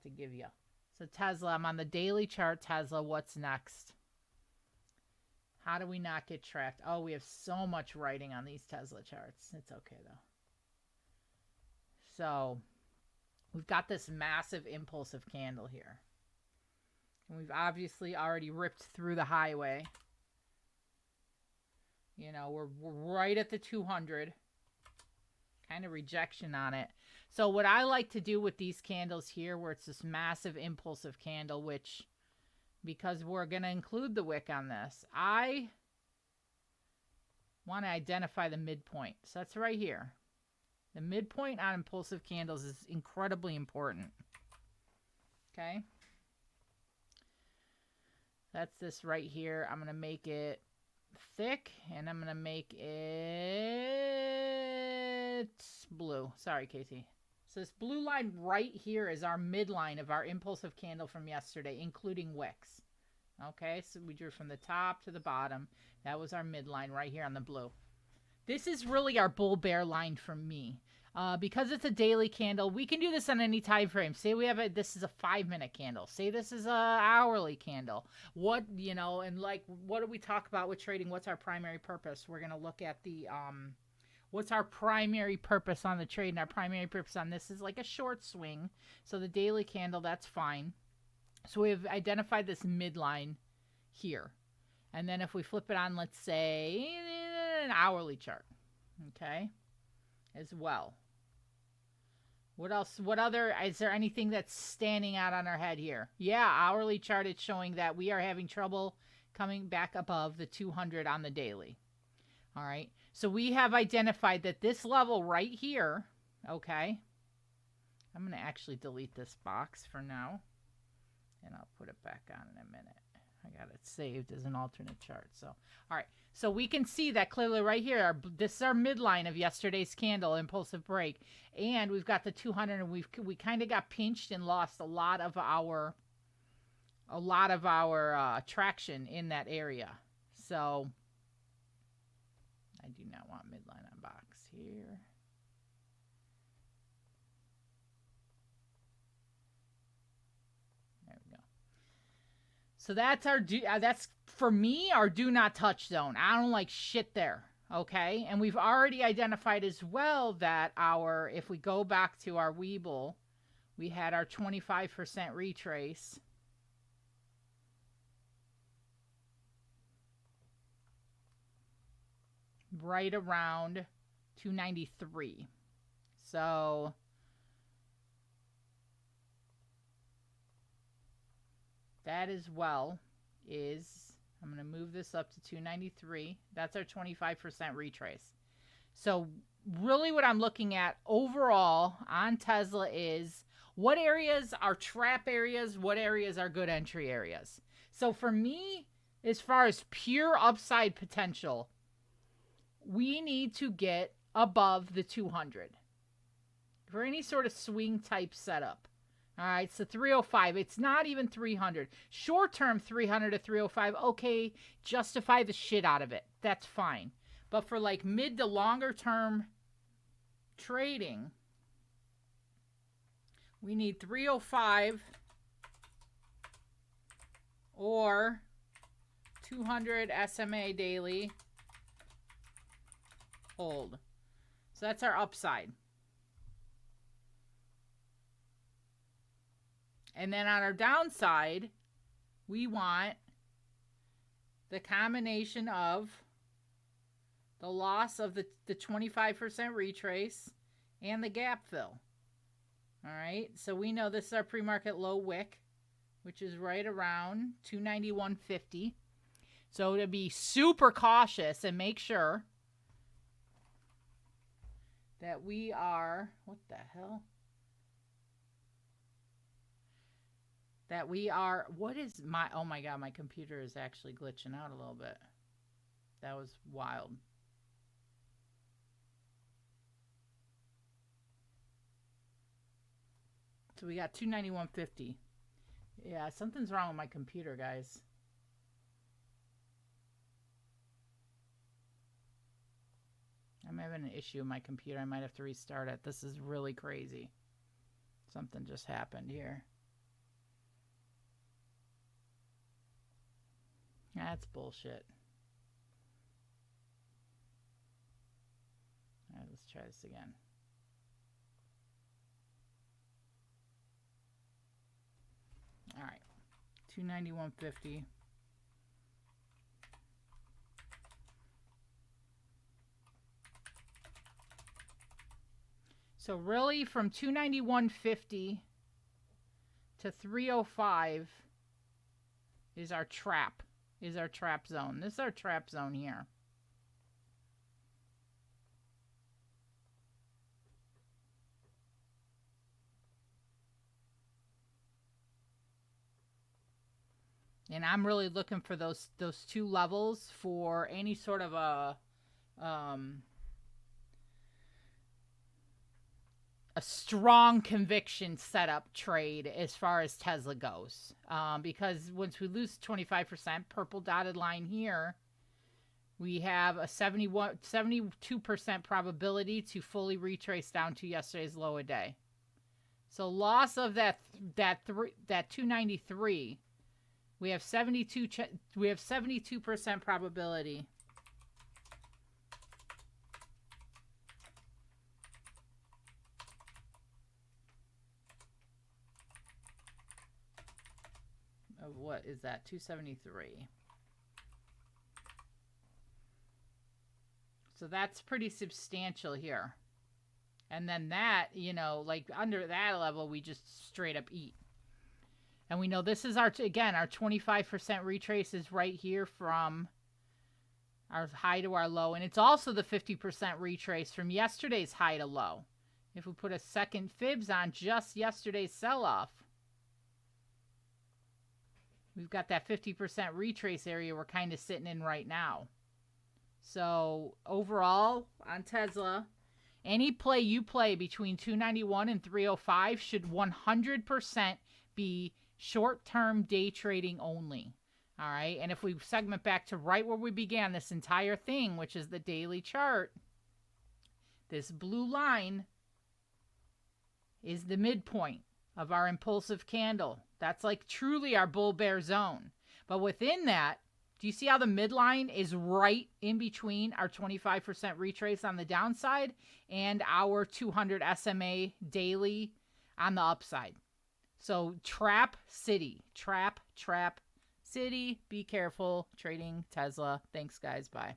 to give you. So Tesla, I'm on the daily chart. Tesla, what's next? How do we not get tracked? Oh, we have so much writing on these Tesla charts. It's okay, though. So we've got this massive impulsive candle here. And we've obviously already ripped through the highway. You know, we're right at the 200. Kind of rejection on it. So what I like to do with these candles here, where it's this massive impulsive candle, which, because we're going to include the wick on this, I want to identify the midpoint. So that's right here. The midpoint on impulsive candles is incredibly important. Okay. That's this right here. I'm going to make it thick, and I'm going to make it blue. Sorry, Casey. So this blue line right here is our midline of our impulsive candle from yesterday, including wicks. Okay, so we drew from the top to the bottom. That was our midline right here on the blue. This is really our bull bear line for me. Because it's a daily candle, we can do this on any time frame. Say we have this is a 5-minute candle. Say this is a hourly candle. What, you know, and like, what do we talk about with trading? What's our primary purpose? We're going to look at the, what's our primary purpose on the trade? And our primary purpose on this is like a short swing. So the daily candle, that's fine. So we've identified this midline here. And then if we flip it on, let's say an hourly chart, okay, as well. What else? What other, is there anything that's standing out on our head here? Yeah, hourly chart, it's showing that we are having trouble coming back above the 200 on the daily. All right. So we have identified that this level right here, okay, I'm going to actually delete this box for now, and I'll put it back on in a minute. I got it saved as an alternate chart. So, all right. So we can see that clearly right here. This is our midline of yesterday's candle, impulsive break. And we've got the 200, and we kind of got pinched and lost a lot of our traction in that area. So I do not want midline on box here. There we go. So that's our that's for me our do not touch zone. I don't like shit there. Okay, and we've already identified as well that if we go back to our Weeble, we had our 25% retrace. Right around 293. So that as well is, I'm going to move this up to 293. That's our 25% retrace. So really what I'm looking at overall on Tesla is what areas are trap areas, what areas are good entry areas. So for me, as far as pure upside potential, we need to get above the 200 for any sort of swing type setup. All right, so 305. It's not even 300. Short term 300 to 305. Okay, justify the shit out of it. That's fine. But for like mid to longer term trading, we need 305 or 200 SMA daily hold. So that's our upside. And then on our downside, we want the combination of the loss of the 25% retrace and the gap fill. All right, so we know this is our pre-market low wick, which is right around 291.50. So to be super cautious and make sure that we are, what the hell? That we are, what is my, oh my God, my computer is actually glitching out a little bit. That was wild. So we got 291.50. Yeah, something's wrong with my computer, guys. I'm having an issue with my computer. I might have to restart it. This is really crazy. Something just happened here. That's bullshit. All right, let's try this again. All right, 291.50. So really, from 291.50 to 305 is our trap. Is our trap zone. This is our trap zone here. And I'm really looking for those two levels for any sort of a strong conviction setup trade as far as Tesla goes. Because once we lose 25%, purple dotted line here, we have a 72% probability to fully retrace down to yesterday's low a day. So loss of that 293, we have 72% probability. Of what is that? 273. So that's pretty substantial here. And then that, like under that level, we just straight up eat. And we know this is our 25% retrace is right here from our high to our low. And it's also the 50% retrace from yesterday's high to low. If we put a second fibs on just yesterday's sell-off, we've got that 50% retrace area we're kind of sitting in right now. So overall on Tesla, any play you play between 291 and 305 should 100% be short-term day trading only. All right. And if we segment back to right where we began this entire thing, which is the daily chart, this blue line is the midpoint of our impulsive candle. That's like truly our bull bear zone. But within that, do you see how the midline is right in between our 25% retrace on the downside and our 200 SMA daily on the upside? So trap city, trap city. Be careful trading Tesla. Thanks, guys. Bye.